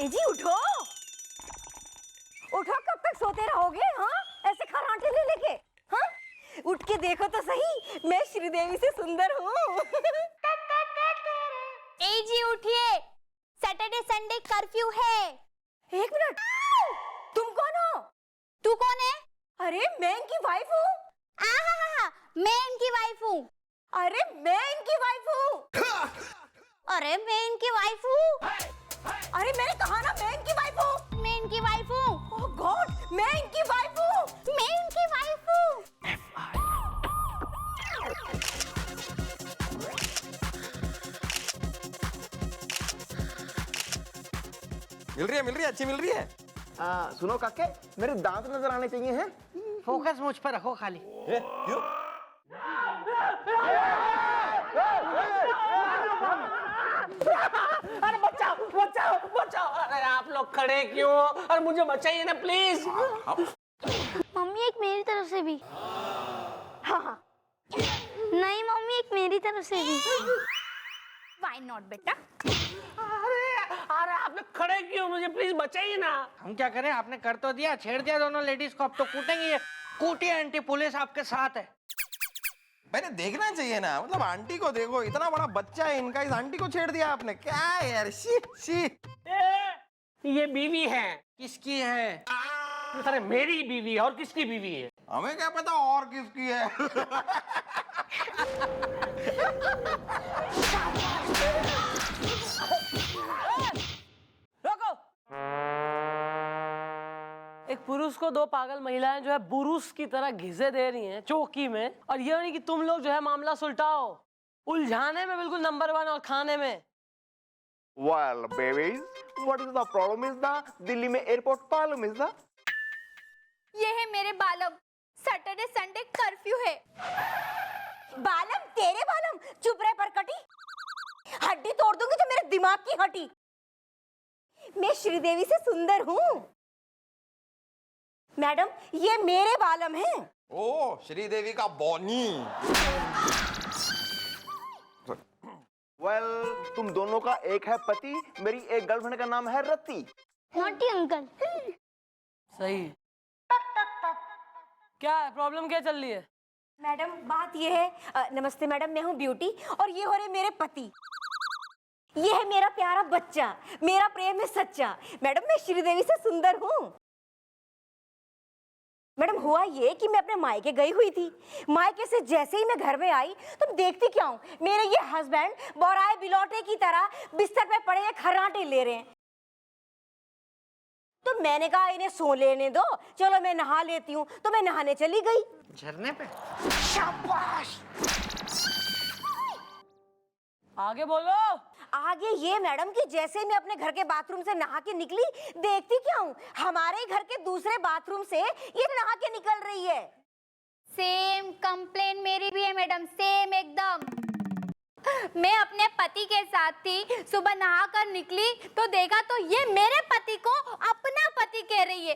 जी उठो उठो, कब तक सोते रहोगे? हाँ, ऐसे खराटे ले लेके। हाँ, उठ के देखो तो सही, मैं श्रीदेवी से सुंदर हूँ। ए जी उठिए, सैटरडे संडे कर्फ्यू है। एक मिनट, तुम कौन हो? तू कौन है? अरे मैं इनकी वाइफ हूँ। मैं इनकी वाइफ हूँ। अरे मैं इनकी वाइफ हूँ। अरे मैं इनकी वाइफ हूँ। अरे मैंने कहा ना, मैं इनकी वाइफ हूँ। मैं इनकी वाइफ हूँ। ओह गॉड, मैं इनकी वाइफ हूँ। मैं इनकी वाइफ हूँ। मिल रही है, अच्छी मिल रही है। सुनो काके, मेरे दांत नजर आने चाहिए हैं। फोकस मुझ पर रखो खाली। क्यों? अरे बचाओ बचाओ बचाओ! अरे आप लोग खड़े क्यों? और मुझे बचाइए ना प्लीज। मम्मी एक मेरी तरफ से भी। हाँ, नहीं मम्मी एक मेरी तरफ से भी। Why not बेटा? अरे आप लोग खड़े क्यों? मुझे प्लीज बचाइए ना। हम क्या करें? आपने कर तो दिया, छेड़ दिया दोनों लेडीज को, अब तो कूटेंगे ये। कूटिए आंटी, पुलिस आपके साथ है। मैंने देखना चाहिए ना, मतलब आंटी को देखो, इतना बड़ा बच्चा है इनका, इस आंटी को छेड़ दिया आपने। क्या है यार, शी शी। ये बीवी है। किसकी है? अरे मेरी बीवी है, और किसकी बीवी है? हमें क्या पता और किसकी है। रोको! एक पुरुष को दो पागल महिलाएं जो है बुरुस की तरह घिसे दे रही हैं चौकी में, और ये नहीं कि तुम लोग जो है मामला सुलटाओ। उलझाने में बिल्कुल नंबर 1 और खाने में। Well, babies, what is the problem is the Delhi में एयरपोर्ट प्रॉब्लम is the ये है मेरे बालम, सैटरडे संडे कर्फ्यू है। बालम तेरे बालम, चुप रहे परकटी, हड्डी तोड़ दूंगी तो मेरे दिमाग की हड्डी। मैं श्रीदेवी से सुंदर हूँ। मैडम, ये मेरे बालम हैं। ओ, श्रीदेवी का बॉनी। Well, तुम दोनों का एक है पति, मेरी एक गर्लफ्रेंड का नाम है रति। Naughty uncle. सही। क्या है प्रॉब्लम, क्या चल रही है? मैडम बात ये है, नमस्ते मैडम, मैं हूँ ब्यूटी और ये हो रहे मेरे पति। ये है मेरा प्यारा बच्चा, मेरा प्रेम है सच्चा। मैडम मैं श्रीदेवी से सुंदर हूँ। मैडम हुआ ये कि मैं अपने मायके गई हुई थी। मायके से जैसे ही मैं घर में आई तो देखती क्या हूँ, मेरे ये हस्बैंड बोराए बिलौटे की तरह बिस्तर पे पड़े खर्राटे ले रहे हैं। तो मैंने कहा इन्हें सो लेने दो, चलो मैं नहा लेती हूँ। तो मैं नहाने चली गई। झरने पे? शाबाश। आगे बोलो। आगे ये मैडम कि जैसे मैं अपने घर के बाथरूम से नहा के निकली, देखती क्या हूँ, हमारे घर के दूसरे बाथरूम से ये नहा के निकल रही है। सेम कंप्लेन मेरी भी है मैडम, सेम एकदम। मैं अपने पति के साथ थी, सुबह नहा कर निकली तो देखा तो ये मेरे पति को अपना पति कह रही है।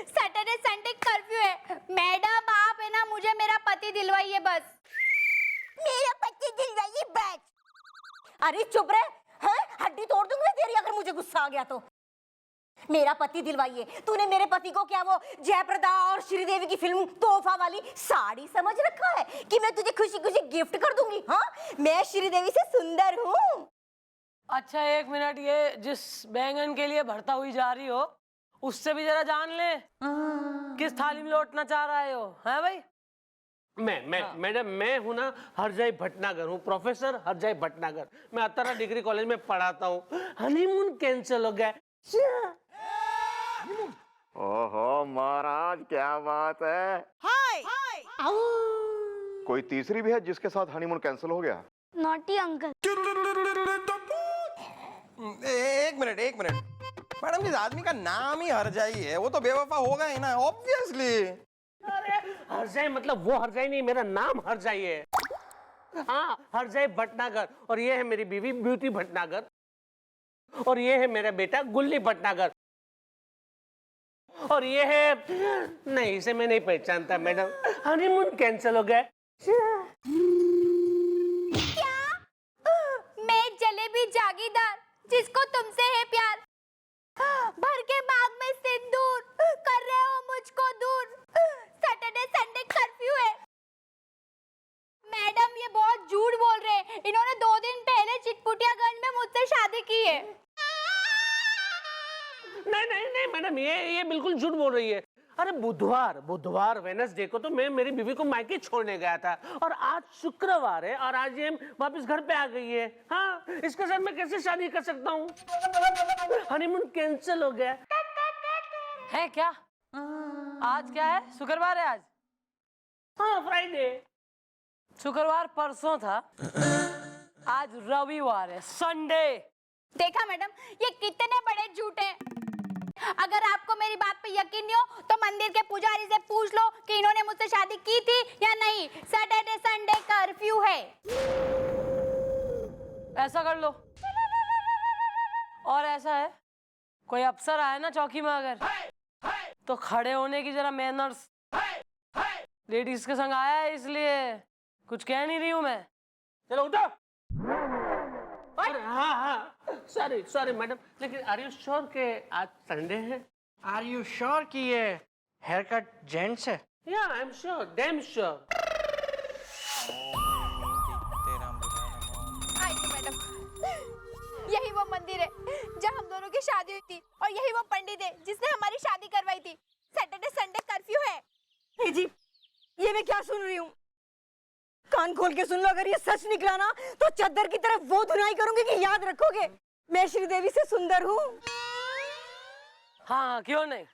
सैटरडे संडे कर्फ्यू है। मैडम आप है ना, मुझे मेरा पति दिलवाइए बस। मेरा पति दिलवाइए बस। अरे चुप रहे, हैं? हड्डी तोड़ दूंगी तेरी अगर मुझे गुस्सा आ गया तो। मेरा पति दिलवाइए। तूने मेरे पति को क्या वो जयप्रदा और श्रीदेवी की फिल्म तोहफा वाली साड़ी समझ रखा है कि मैं तुझे खुशी खुशी गिफ्ट कर दूंगी? हाँ, मैं श्रीदेवी से सुंदर हूँ। अच्छा एक मिनट, ये जिस बैंगन के लिए भरता हुई जा रही हो उससे भी जरा जान ले, किस थाली में लौटना चाह रहे हो? है भाई? मैडम मैं हूँ ना हरजाई भटनागर हूँ, प्रोफेसर हरजाई भटनागर। मैं अतारा डिग्री कॉलेज में पढ़ाता हूँ। हनीमून कैंसिल हो गया। ओहो महाराज, क्या बात है। हाय। कोई तीसरी भी है जिसके साथ हनीमून कैंसिल हो गया? Naughty uncle. एक मिनट मैडम, जिस आदमी का नाम ही हरजाई है वो तो बेवफा होगा ही ना, ऑब्वियसली। अरे हरजाई मतलब वो हरजाई नहीं, मेरा नाम हरजाई है। हाँ, हरजाई भटनागर। और ये है मेरी बीवी ब्यूटी भटनागर, और ये है मेरा बेटा गुल्ली भटनागर, और ये है, नहीं इसे मैं नहीं पहचानता मैडम। हनीमून कैंसिल हो गया। क्या? मैं जलेबी जागीरदार जिसको तुमसे है प्यार, भर के बाग में सिंदूर कर रहे हो मुझको दूर, सैटरडे संडे कर्फ्यू है। मैडम ये बहुत झूठ बोल रहे हैं, इन्होंने 2 दिन पहले चिटपुटियागंज में मुझसे शादी की है। नहीं नहीं नहीं मैडम, ये बिल्कुल झूठ बोल रही है। अरे बुधवार वेडनेसडे को तो मैं मेरी बीवी को मायके छोड़ने गया था, और आज शुक्रवार है और आज ये वापस घर पे आ गई है। हाँ, इसके साथ मैं कैसे शादी कर सकता हूँ? हनीमून कैंसिल हो गया है क्या? आज क्या है? शुक्रवार है आज? हाँ, फ्राइडे। शुक्रवार परसों था, आज रविवार है, संडे। देखा मैडम, ये कितने बड़े झूठ हैं। अगर आपको मेरी बात पे यकीन नहीं हो तो मंदिर के पुजारी से पूछ लो कि इन्होंने मुझसे शादी की थी या नहीं। सैटरडे संडे कर्फ्यू है। ऐसा कर लो, और ऐसा है कोई अफसर आए ना चौकी में अगर, तो खड़े होने की जरा मैनर्स। लेडीज के संग आया है इसलिए कुछ कह नहीं रही हूं मैं। चलो उठो। अरे हाँ, सॉरी मैडम, लेकिन आर यू श्योर के आज संडे है? आर यू श्योर कि ये हेयर कट जेंट्स है? या I am sure, damn sure. आइए मैडम, यही वो मंदिर है जहाँ हम दोनों की शादी हुई थी, और यही वो पंडित है जिसने हमारी शादी करवाई थी। सैटरडे संडे कर्फ्यू है। ए जी, ये मैं क्या सुन रही हूँ? कान खोल के सुन लो, अगर ये सच निकला ना तो चद्दर की तरफ वो धुनाई करूंगी कि याद रखोगे मैं श्रीदेवी से सुंदर हूँ। हाँ, क्यों नहीं।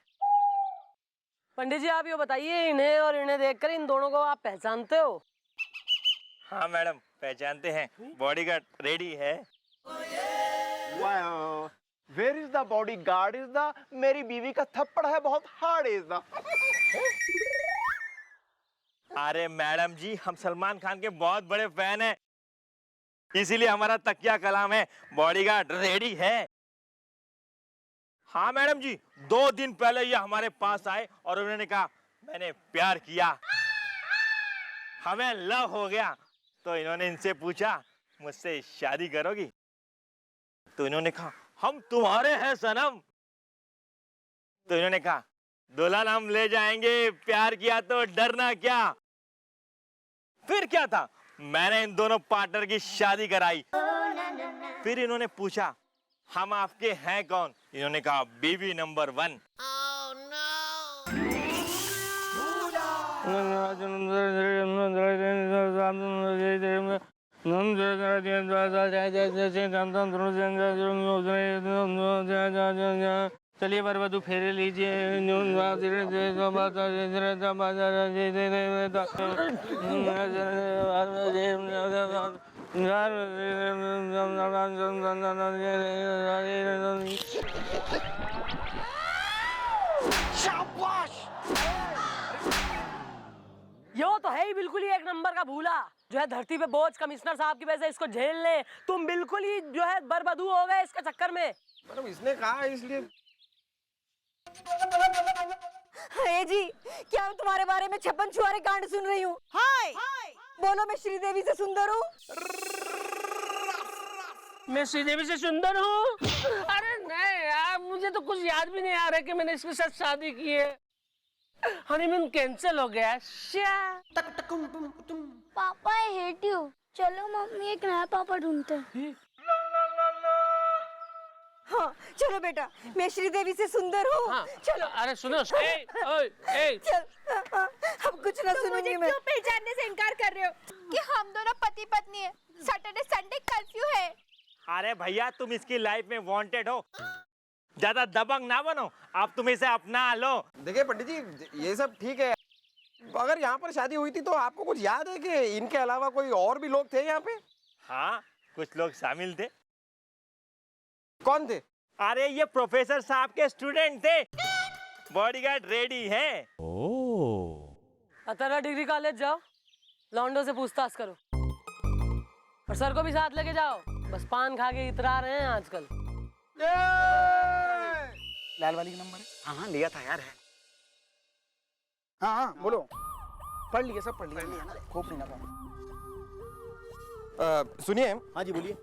पंडित जी, आप ये बताइए, इन्हें और इन्हें देखकर इन दोनों को आप पहचानते हो? हाँ मैडम, पहचानते हैं। बॉडीगार्ड रेडी है। Where is the bodyguard? Is the मेरी बीवी का थप्पड़ है बहुत हार्ड इज द। अरे मैडम जी, हम सलमान खान के बहुत बड़े फैन हैं, इसीलिए हमारा तकिया कलाम है बॉडीगार्ड रेडी है। हाँ मैडम जी, 2 दिन पहले ये हमारे पास आए और उन्होंने कहा मैंने प्यार किया, हमें लव हो गया। तो इन्होंने इनसे पूछा मुझसे शादी करोगी? तो इन्होंने कहा हम तुम्हारे हैं सनम। तो इन्होंने कहा दुल्हन हम ले जाएंगे, प्यार किया तो डरना क्या। फिर क्या था, मैंने इन दोनों पार्टनर की शादी कराई। फिर इन्होंने पूछा हम आपके हैं कौन? इन्होंने कहा बीवी नंबर 1। चलिए वरवधु फेरे लीजिए। यो तो है ही बिल्कुल ही एक नंबर का भूला, जो है धरती पे बोझ कमिश्नर साहब की वजह से इसको झेल ले। तुम बिल्कुल ही जो है बरबदू हो गए इसके चक्कर में। मैडम इसने कहा इसलिए। ए जी, क्या मैं तुम्हारे बारे में 56 छुआरे कांड सुन रही हूँ? हाय बोलो, मैं श्रीदेवी से सुंदर हूँ। मैं श्रीदेवी से सुंदर हूँ? अरे नहीं यार, मुझे तो कुछ याद भी नहीं आ रहा कि मैंने इसके साथ शादी की है। हनीमून कैंसिल हो गया। पापा आई हेट यू। चलो मम्मी एक नया पापा ढूंढते हैं। हाँ चलो बेटा, मैं श्रीदेवी से सुंदर हूँ। हाँ, चलो। अरे सुनो, चल, अब कुछ ना सुनूंगी मैं। क्यों पहचानने से इनकार कर रहे हो कि हम दोनों पति पत्नी है? सैटरडे संडे कर्फ्यू है। अरे भैया, तुम इसकी लाइफ में वांटेड हो, ज्यादा दबंग ना बनो, आप तुम इसे अपना लो। देखिए पंडित जी, ये सब ठीक है, अगर यहाँ पर शादी हुई थी तो आपको कुछ याद है कि इनके अलावा कोई और भी लोग थे यहाँ पे? हाँ, कुछ लोग शामिल थे। कौन थे? अरे ये प्रोफेसर साहब के स्टूडेंट थे। बॉडीगार्ड रेडी है। अतरा डिग्री कॉलेज जाओ, लॉन्डो से पूछताछ करो, और सर को भी साथ लेके जाओ। बस पान खा के इतरा रहे हैं आजकल। लाल वाली का नंबर है? हाँ लिया था यार। है हाँ बोलो। पढ़ लिए, सब पढ़ लिया, खूब नहीं ना। सुनिए। हाँ जी बोलिए।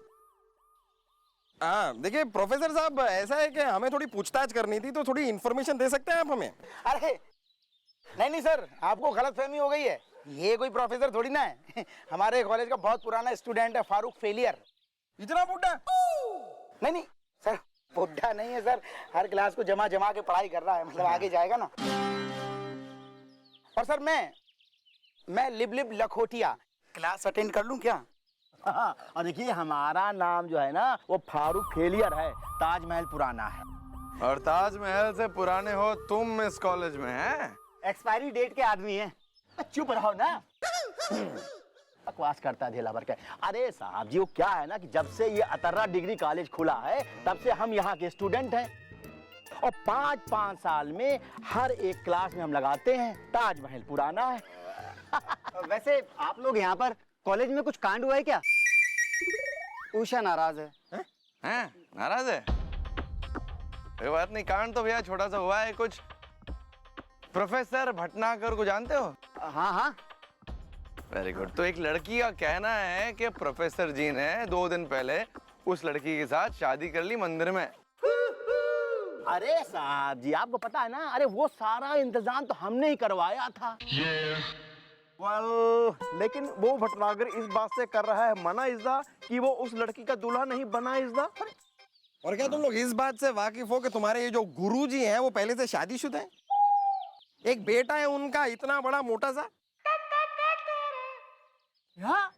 हाँ देखिए प्रोफेसर साहब, ऐसा है कि हमें थोड़ी पूछताछ करनी थी, तो थोड़ी इन्फॉर्मेशन दे सकते हैं आप हमें? अरे नहीं सर, आपको गलतफहमी हो गई है। ये कोई प्रोफेसर थोड़ी ना है। हमारे कॉलेज का बहुत पुराना स्टूडेंट है, फारूक फेलियर। इतना बुढ़ा? नहीं सर, बुढ़ा नहीं है सर, हर क्लास को जमा जमा के पढ़ाई कर रहा है, मतलब आगे जाएगा ना। और सर मैं लिब लखोटिया, क्लास अटेंड कर लूं क्या? हाँ, और देखिए हमारा नाम जो है ना वो फारूक फेलियर है, ताजमहल पुराना है। और ताजमहल से पुराने हो तुम इस कॉलेज में हैं? एक्सपायरी डेट के आदमी हैं। चुप रहो ना। बकवास करता है ढेला भर के। अरे साहब जी, वो क्या है ना कि जब से ये अतर्रा डिग्री कॉलेज खुला है तब से हम यहाँ के स्टूडेंट हैं, और 5-5 साल में हर एक क्लास में हम लगाते हैं ताजमहल पुराना है। वैसे आप लोग यहाँ पर कॉलेज में कुछ कांड हुआ है क्या? उषा नाराज है। हैं? नाराज है? कोई बात नहीं, कांड तो भैया छोटा सा हुआ है कुछ। प्रोफेसर भटनागर को जानते हो? हाँ। Very good. तो एक लड़की का कहना है कि प्रोफेसर जी ने 2 दिन पहले उस लड़की के साथ शादी कर ली मंदिर में। अरे साहब जी, आपको पता है ना, अरे वो सारा इंतजाम तो हमने ही करवाया था। लेकिन वो भटनागर इस बात से कर रहा है मना इज़्ज़ा कि वो उस लड़की का दूल्हा नहीं बना इज़्ज़ा। और क्या तुम लोग इस बात से वाकिफ हो कि तुम्हारे ये जो गुरुजी हैं वो पहले से शादीशुदा हैं? एक बेटा है उनका, इतना बड़ा मोटा सा। हाँ?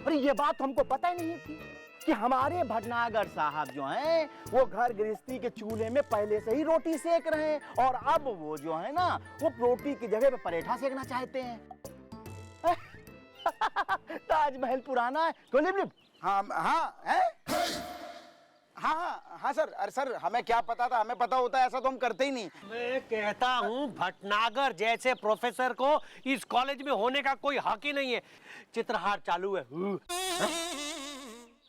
अरे ये बात हमको पता ही नहीं थी कि हमारे भटनागर साहब जो हैं वो घर गृहस्थी के चूल्हे में पहले से ही रोटी सेक रहे हैं, और अब वो जो है ना वो रोटी की जगह पे परेठा सेकना चाहते हैं। ताजमहल पुराना है। क्यों लिप? हाँ सर। अरे सर, हमें क्या पता था, हमें पता होता है ऐसा तो हम करते ही नहीं। मैं कहता हूँ भटनागर जैसे प्रोफेसर को इस कॉलेज में होने का कोई हक ही नहीं है। चित्रहार चालू है।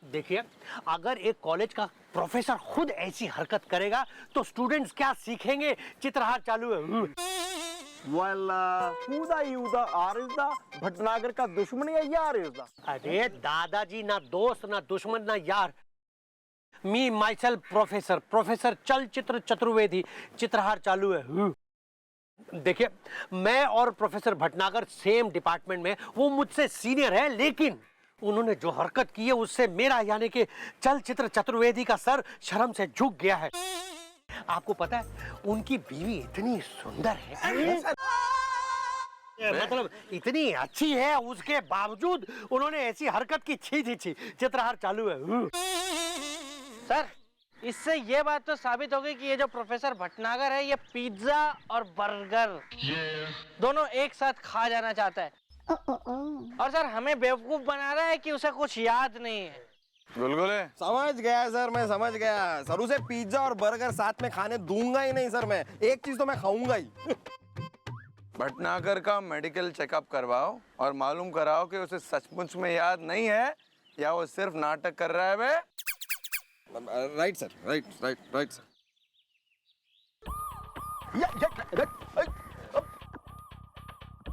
देखिए, अगर एक कॉलेज का प्रोफेसर खुद ऐसी हरकत करेगा तो स्टूडेंट्स क्या सीखेंगे? चित्रहार चालू है। भटनागर का दुश्मन है यार इज़्ज़ा। अरे दादाजी, ना दोस्त ना दुश्मन ना यार। मी माई सेल्फ प्रोफेसर चलचित्र चतुर्वेदी। चित्रहार चालू है। देखिए, मैं और प्रोफेसर भटनागर सेम डिपार्टमेंट में, वो मुझसे सीनियर है, लेकिन उन्होंने जो हरकत की है उससे मेरा यानी कि चलचित्र चतुर्वेदी का सर शर्म से झुक गया है। आपको पता है उनकी बीवी इतनी सुंदर है, मतलब इतनी अच्छी है, उसके बावजूद उन्होंने ऐसी हरकत की। छी। चित्रहार चालू है। सर, इससे ये बात तो साबित हो गई कि ये जो प्रोफेसर भटनागर है ये पिज्जा और बर्गर दोनों एक साथ खा जाना चाहता है, और सर हमें बेवकूफ बना रहा है कि उसे कुछ याद नहीं है। गुलगुले? समझ गया सर, मैं समझ गया सर। उसे पिज्जा और बर्गर साथ में खाने दूंगा ही नहीं सर। मैं एक चीज तो मैं खाऊंगा ही। भटनागर का मेडिकल चेकअप करवाओ और मालूम कराओ कि उसे सचमुच में याद नहीं है या वो सिर्फ नाटक कर रहा है। बे right sir, right sir.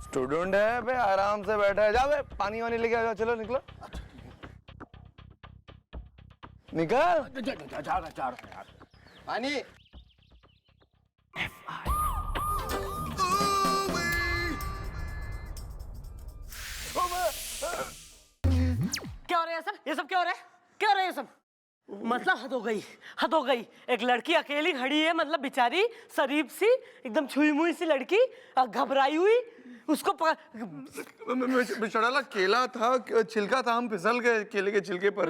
Student है बे, आराम से बैठा है। जा बे, पानी वानी लेके आ जाओ। चलो निकलो, निकल। पानी। क्या हो रहा है सर? ये सब क्या हो रहा है? क्या हो रहा है ये सब? मतलब हद हो गई। एक लड़की अकेली खड़ी है, मतलब बेचारी शरीफ सी, एकदम छुई मुई सी लड़की, घबराई हुई, उसको बेचारा केला था, छिलका था, हम फिसल गए केले के छिलके पर।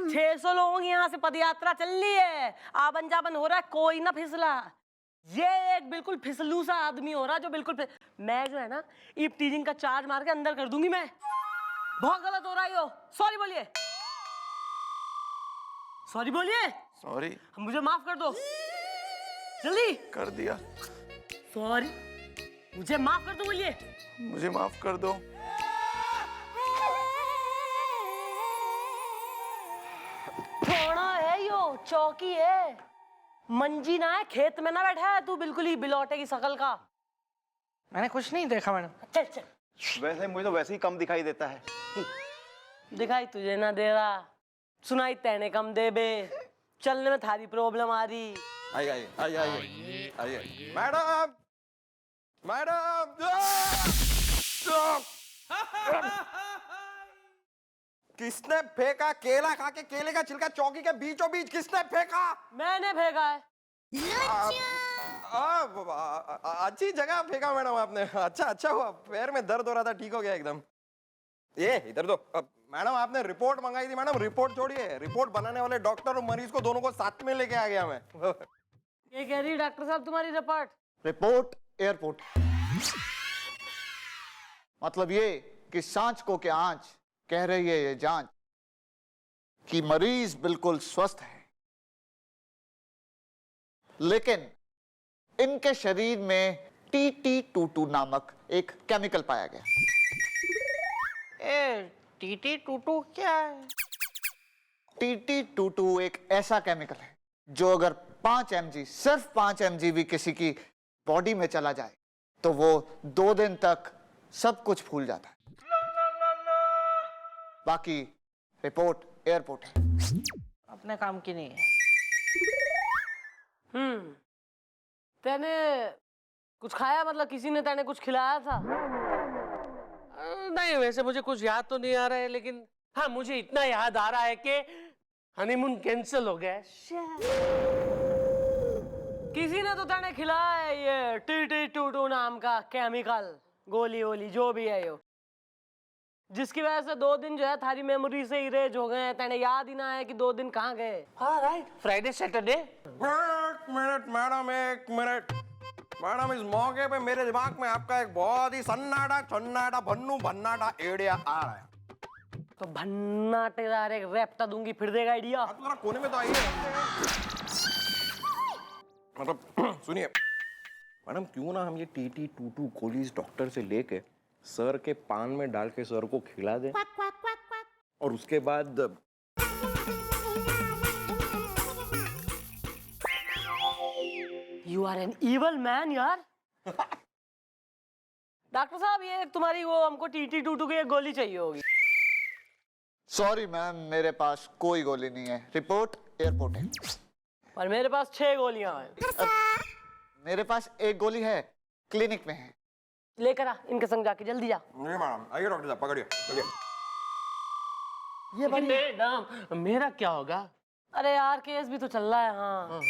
600 लोगों की यहाँ से पदयात्रा चल रही है, आबन जाबन हो रहा है, कोई ना फिसला। ये एक बिल्कुल फिसलू सा आदमी हो रहा, जो बिल्कुल मैं जो है ना इप टीजिंग का चार्ज मार के अंदर कर दूंगी। मैं बहुत गलत हो रहा है। सॉरी बोलिए, सॉरी बोलिए। सॉरी, मुझे माफ कर दो, जल्दी कर दिया। सॉरी, मुझे माफ कर दो, बोलिए। मुझे माफ कर दो। थोड़ा है यो, चौकी है, मंजी ना है, खेत में ना बैठा है तू, बिल्कुल ही बिलौटे की शकल का। मैंने कुछ नहीं देखा मैडम। वैसे मुझे तो वैसे ही कम दिखाई देता है। दिखाई तुझे ना दे रहा, सुनाई तैने कम दे बे, चलने में थारी प्रॉब्लम आ रही। आइए आइए आइए आइए आइए मैडम मैडम किसने फेंका केला खा के केले का छिलका चौकी के बीचों बीच किसने फेंका? मैंने फेंका है। अच्छी जगह फेंका मैडम आपने। अच्छा अच्छा हुआ, पैर में दर्द हो रहा था, ठीक हो गया एकदम। ये इधर दो। मैडम आपने रिपोर्ट मंगाई थी मैडम, रिपोर्ट छोड़िए, रिपोर्ट बनाने वाले डॉक्टर और मरीज को दोनों को साथ में लेके आ गया मैं। ये कह रही डॉक्टर साहब तुम्हारी रिपोर्ट? रिपोर्ट एयरपोर्ट, मतलब ये कि सांच को के आंच कह रही है ये जांच कि मरीज बिल्कुल स्वस्थ है, लेकिन इनके शरीर में TT22 नामक एक केमिकल पाया गया। TT22 क्या है? TT22 एक ऐसा केमिकल है जो अगर 5 mg, सिर्फ 5 mg भी किसी की बॉडी में चला जाए तो वो 2 दिन तक सब कुछ भूल जाता है। बाकी रिपोर्ट एयरपोर्ट है। अपने काम की नहीं है। तैने कुछ खाया, मतलब किसी ने तैने कुछ खिलाया था? नहीं, वैसे मुझे कुछ याद तो नहीं आ रहा है, लेकिन हाँ मुझे इतना याद आ रहा है कि हनीमून कैंसिल हो गया। किसी ने तो तैने खिलाया है ये TT22 नाम का केमिकल, गोली वोली जो भी है यो, जिसकी वजह से 2 दिन जो है थारी मेमोरी से इरेज हो गए हैं। तैने याद ही ना है कि 2 दिन कहाँ गए। हाँ राइट, फ्राइडे सैटरडे। एक मिनट मैडम, एक मिनट मैडम, इस मौके पे मेरे दिमाग में आपका एक बहुत ही सन्नाटा छन्नाटा भन्नू भन्नाटा आइडिया आ रहा है। तो भन्नाटेदार एक रैप्टा दूंगी, फिर देगा आइडिया। आप जरा कोने में तो आइए। मतलब सुनिए मैडम, क्यों ना हम ये TT22 गोलीज डॉक्टर से लेके सर के पान में डाल के सर को खिला दें, और उसके बाद you are an evil man यार। डॉक्टर साहब, ये तुम्हारी वो हमको TT22 की एक गोली चाहिए होगी। सॉरी मैम, मेरे पास कोई गोली नहीं है। रिपोर्ट एयरपोर्ट है। और मेरे पास 6 गोलियां हैं। मेरे पास एक गोली है, क्लिनिक में है। लेकर आ, इनके संग जाके जल्दी जा। नहीं मैडम, आइए डॉक्टर साहब, पकड़िए पकड़िए। ये बड़ी मैडम, मेरा क्या होगा? अरे यार, केस भी तो चल रहा है। हाँ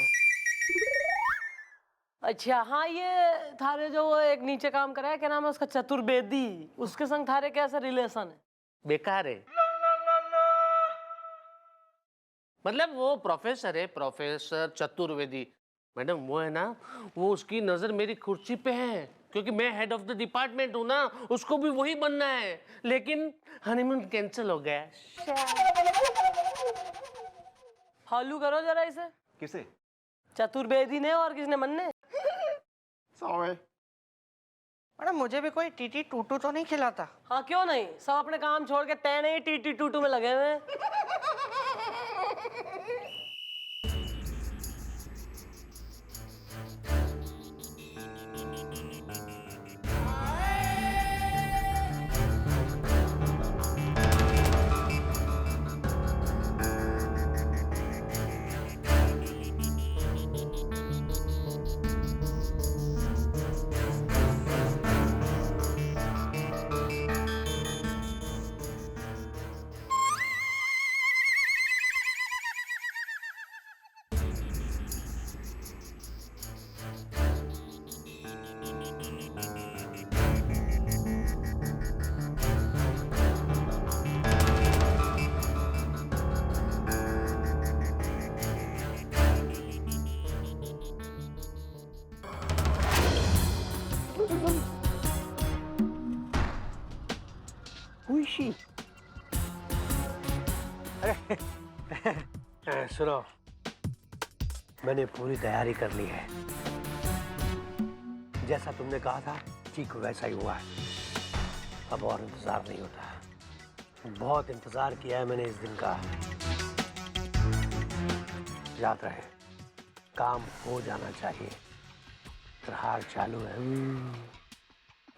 अच्छा, हाँ ये थारे जो वो एक नीचे काम कर रहा है, क्या नाम है उसका, चतुर्वेदी, उसके संग थारे कैसा रिलेशन है? बेकार है। मतलब वो प्रोफेसर है, प्रोफेसर चतुर्वेदी। मैडम वो है ना, वो उसकी नजर मेरी कुर्सी पे है, क्योंकि मैं हेड ऑफ द डिपार्टमेंट हूं ना, उसको भी वही बनना है। लेकिन हनीमून कैंसिल हो गया। हालू करो जरा इसे। किसे? चतुर्वेदी ने और किसने मनने? मैडम मुझे भी कोई TT22 तो नहीं खिलाता? हाँ क्यों नहीं, सब अपने काम छोड़ के तैने ही TT22 में लगे हुए हैं। सुनो, मैंने पूरी तैयारी कर ली है। जैसा तुमने कहा था ठीक वैसा ही हुआ है। अब और इंतजार नहीं होता। बहुत इंतजार किया है मैंने इस दिन का। याद रहे, काम हो जाना चाहिए। प्रहार चालू है।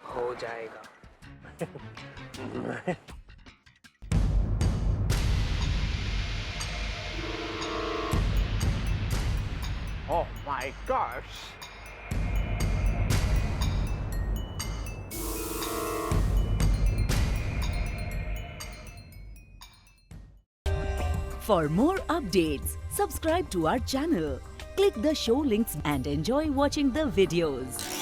हो जाएगा। My gosh. For more updates, subscribe to our channel, click the show links and enjoy watching the videos.